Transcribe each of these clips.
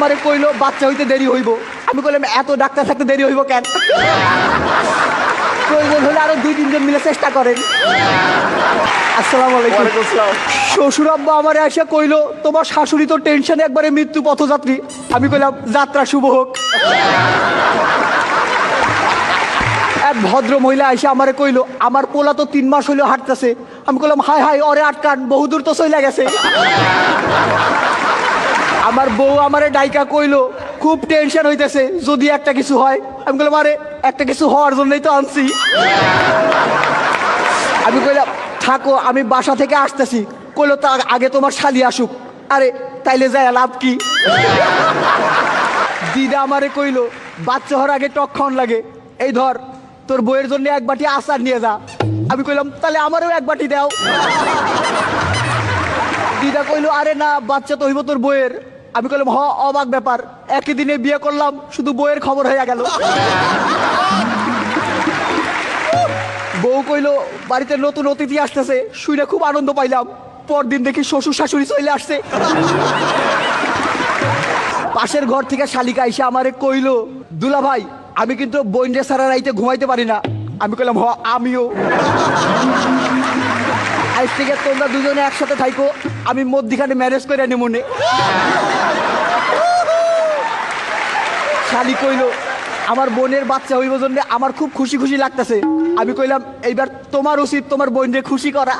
আমারে কইলো বাচ্চা হইতে দেরি হইব। আমি কইলাম এত ডাক্তার থাকতে দেরি হইব কেন? প্রয়োজন হলে আরো 2-3 জন মিলে চেষ্টা করেন। আসসালামু আলাইকুম। শ্বশুর আব্বা আমারে এসে কইলো তোমার শাশুড়ি তো টেনশনে একবারে মৃত্যু পথযাত্রী। আমি কইলাম যাত্রা শুভ হোক। এক ভদ্র মহিলা এসে আমারে কইলো আমার পোলা তো 3 মাস হইলো হাঁটতেছে। আমি কইলাম হায় হায় ওরে আটকান, বহুদূর তো চলে গেছে। আমার বউ আমারে ডাইকা কইলো খুব টেনশন হইতেছে যদি একটা কিছু হয়। আমি কইলাম আরে একটা কিছু হওয়ার জন্যই তো আনছি। আমি কইলাম থাকো আমি বাসা থেকে আসতেছি। কইলো তা আগে তোমার শালি আসুক। আরে তাইলে যায় লাভ কি? দিদা আমারে কইলো বাচ্চা হওয়ার আগে টক খাওয়ান লাগে, এই ধর তোর বইয়ের জন্য 1 বাটি আচার নিয়ে যা। আমি কইলাম তাহলে আমারও 1 বাটি দাও। দিদা কইলো আরে না বাচ্চা তো হইব তোর বইয়ের। আমি কইলাম হ অবাক ব্যাপার, একই দিনে বিয়ে করলাম শুধু বইয়ের খবর হয়ে গেল। বউ কইলো বাড়িতে নতুন অতিথি আসতেছে, শুনে খুব আনন্দ পাইলাম। পরদিন দেখি শ্বশুর শাশুড়ি চলে আসছে। পাশের ঘর থেকে শালিকা এসে আমারে কইলো দুলা ভাই আমি কিন্তু বইনরে সারা রাইতে ঘুমাইতে পারি না। আমি কইলাম হ আমিও। আজ থেকে তোমরা দুজনে একসাথে থাইকো, আমি মধ্যিখানে ম্যারেজ করে আনি মনে। শালি কইলো আমার বোনের বাচ্চা হইব জন্য আমার খুব খুশি খুশি লাগতেছে। আমি কইলাম এইবার তোমার উচিত তোমার বোনরে খুশি করা।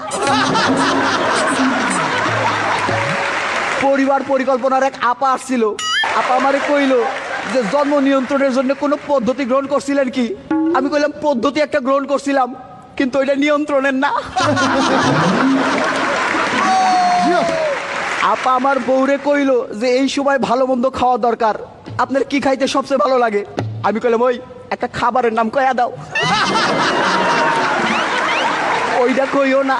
পরিবার পরিকল্পনার এক আপা আসছিল। আপা আমারে কইলো যে জন্ম নিয়ন্ত্রণের জন্য কোনো পদ্ধতি গ্রহণ করছিলেন কি? আমি কইলাম পদ্ধতি একটা গ্রহণ করছিলাম কিন্তু ওইটা নিয়ন্ত্রণের না। আপা আমার বউরে কইলো যে এই সময় ভালো মন্দ খাওয়া দরকার, আপনার কি খাইতে সবচেয়ে ভালো লাগে? আমি কইলাম ওই একটা খাবারের নাম কয়া দাও। ওইটা কইও না।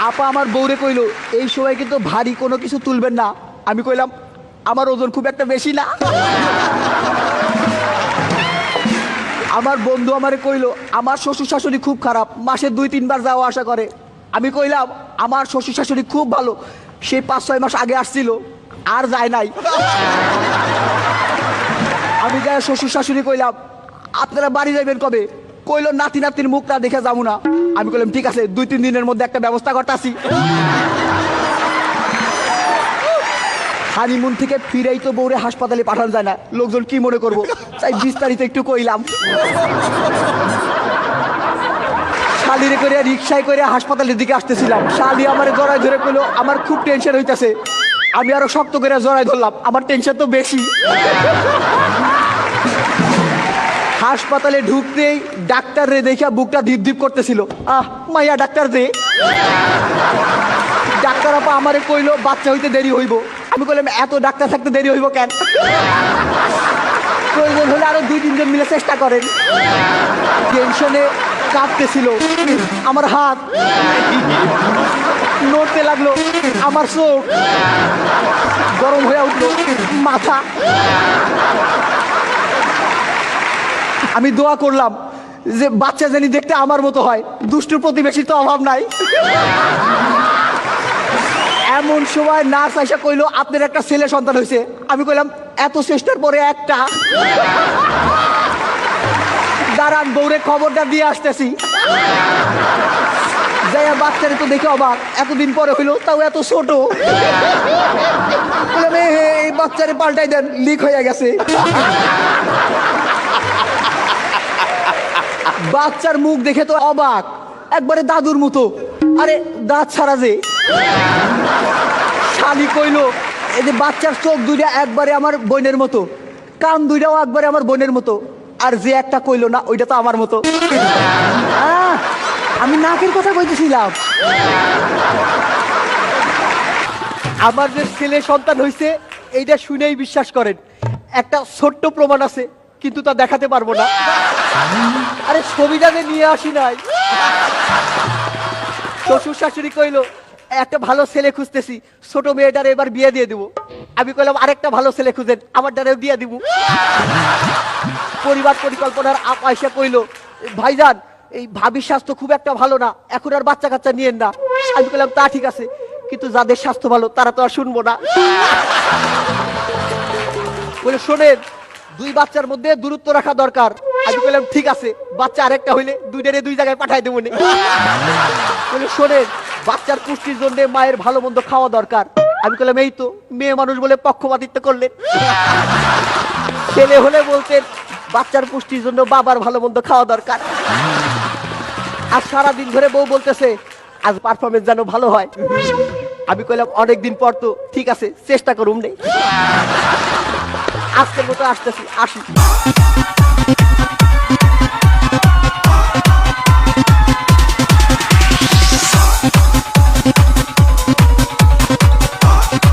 আপা আমার বউরে কইলো এই সময় কিন্তু ভারী কোনো কিছু তুলবেন না। আমি কইলাম আমার ওজন খুব একটা বেশি না। আমার বন্ধু আমারে কইলো আমার শ্বশুর শাশুড়ি খুব খারাপ, মাসে 2-3 বার যাওয়া আসা করে। আমি কইলাম আমার শ্বশুর শাশুড়ি খুব ভালো, সেই 5-6 মাস আগে আসছিল আর যায় নাই। আমি যাই শ্বশুর শাশুড়ি কইলাম আপনারা বাড়ি যাইবেন কবে? কইলো নাতি নাতির মুখটা দেখে যাবো না। আমি কইলাম ঠিক আছে 2-3 দিনের মধ্যে একটা ব্যবস্থা করতেছি। হানিমুন থেকে ফিরেই তো বউরে হাসপাতালে পাঠানো যায় না, লোকজন কি মনে করবো, তাই বিস্তারিত একটু কইলাম। শালিরে করে রিক্সায় করে হাসপাতালের দিকে আসতেছিলাম। শালি আমার জড়াই ধরে কইলো আমার খুব টেনশন হইতেছে। আমি আরো শক্ত করে জড়াই ধরলাম, আমার টেনশন তো বেশি। হাসপাতালে ঢুকতেই ডাক্তার রে দেখা বুকটা ধীপ ধীপ করতেছিল। মাইয়া ডাক্তার রে। ডাক্তার আপা আমারে কইলো বাচ্চা হইতে দেরি হইব। আমি কইলাম এত ডাক্তার থাকতে দেরি হইব কেন? প্রয়োজন হলে আরো 2-3 জন মিলে চেষ্টা করেন। টেনশনে কাঁপতেছিল আমার হাত, নড়তে লাগলো আমার চোখ, গরম হয়ে উঠলো মাথা। আমি দোয়া করলাম যে বাচ্চা জানি দেখতে আমার মতো হয়, দুষ্টুর প্রতিবেশীর তো অভাব নাই। এমন সময় নার্স আইসা কইলো আপনার একটা ছেলে সন্তান হয়েছে। আমি কইলাম এত চেষ্টার পরে একটা? দাঁড়ান বউরে খবরটা দিয়ে আসতেছি। যাই বাচ্চারে তো দেখে অবাক, এতদিন পরে হইলো তাও এত ছোট। এই বাচ্চারে পাল্টাই দেন, লিক হয়ে গেছে। বাচ্চার মুখ দেখে তো অবাক, একবারে দাদুর মতো। আরে দাঁত ছাড়া যে। শালি কইলো এই যে বাচ্চার চোখ 2টা একবারে আমার বোনের মতো, কান 2টাও একবারে আমার বোনের মতো, আর যে একটা কইলো না ওইটা তো আমার মতো। আমি নাকের কথা কইতেছিলাম। আমার যে ছেলে সন্তান হয়েছে এইটা শুনেই বিশ্বাস করেন। একটা ছোট্ট প্রমাণ আছে কিন্তু তা দেখাতে পারবো না। আরে ছবিটা যে নিয়ে আসি নাই। শ্বশুর শাশুড়ি কইলো একটা ভালো ছেলে খুঁজতেছি, ছোট মেয়েটার এবার বিয়ে দিয়ে দিব। আমি কইলাম আরেকটা ভালো ছেলে খুঁজেন, আমার দ্বারাও বিয়ে দিব। পরিবার পরিকল্পনার পয়সা কইলো ভাইজান এই ভাবির স্বাস্থ্য খুব একটা ভালো না, এখন আর বাচ্চা কাচ্চা নিয়েন না। আমি কইলাম তা ঠিক আছে, কিন্তু যাদের স্বাস্থ্য ভালো তারা তো আর শুনবো না। বলে শোনেন, 2 বাচ্চার মধ্যে দূরত্ব রাখা দরকার। আমি বললাম ঠিক আছে, বাচ্চা আরেকটা হইলে 2টারে 2 জায়গায় পাঠাই দেবো। বলে শোনেন, বাচ্চার পুষ্টির জন্য মায়ের ভালো মন্দ খাওয়া দরকার। আমি বললাম এই তো মেয়ে মানুষ বলে পক্ষপাতিত্ব করলেন। ছেলে হলে বলতেন বাচ্চার পুষ্টির জন্য বাবার ভালো মন্দ খাওয়া দরকার। আর সারাদিন ধরে বউ বলতেছে আজ পারফরমেন্স যেন ভালো হয়। আমি কইলাম অনেকদিন পর তো, ঠিক আছে চেষ্টা করুম নেই। আজকের মতো আসতেছি, আসি।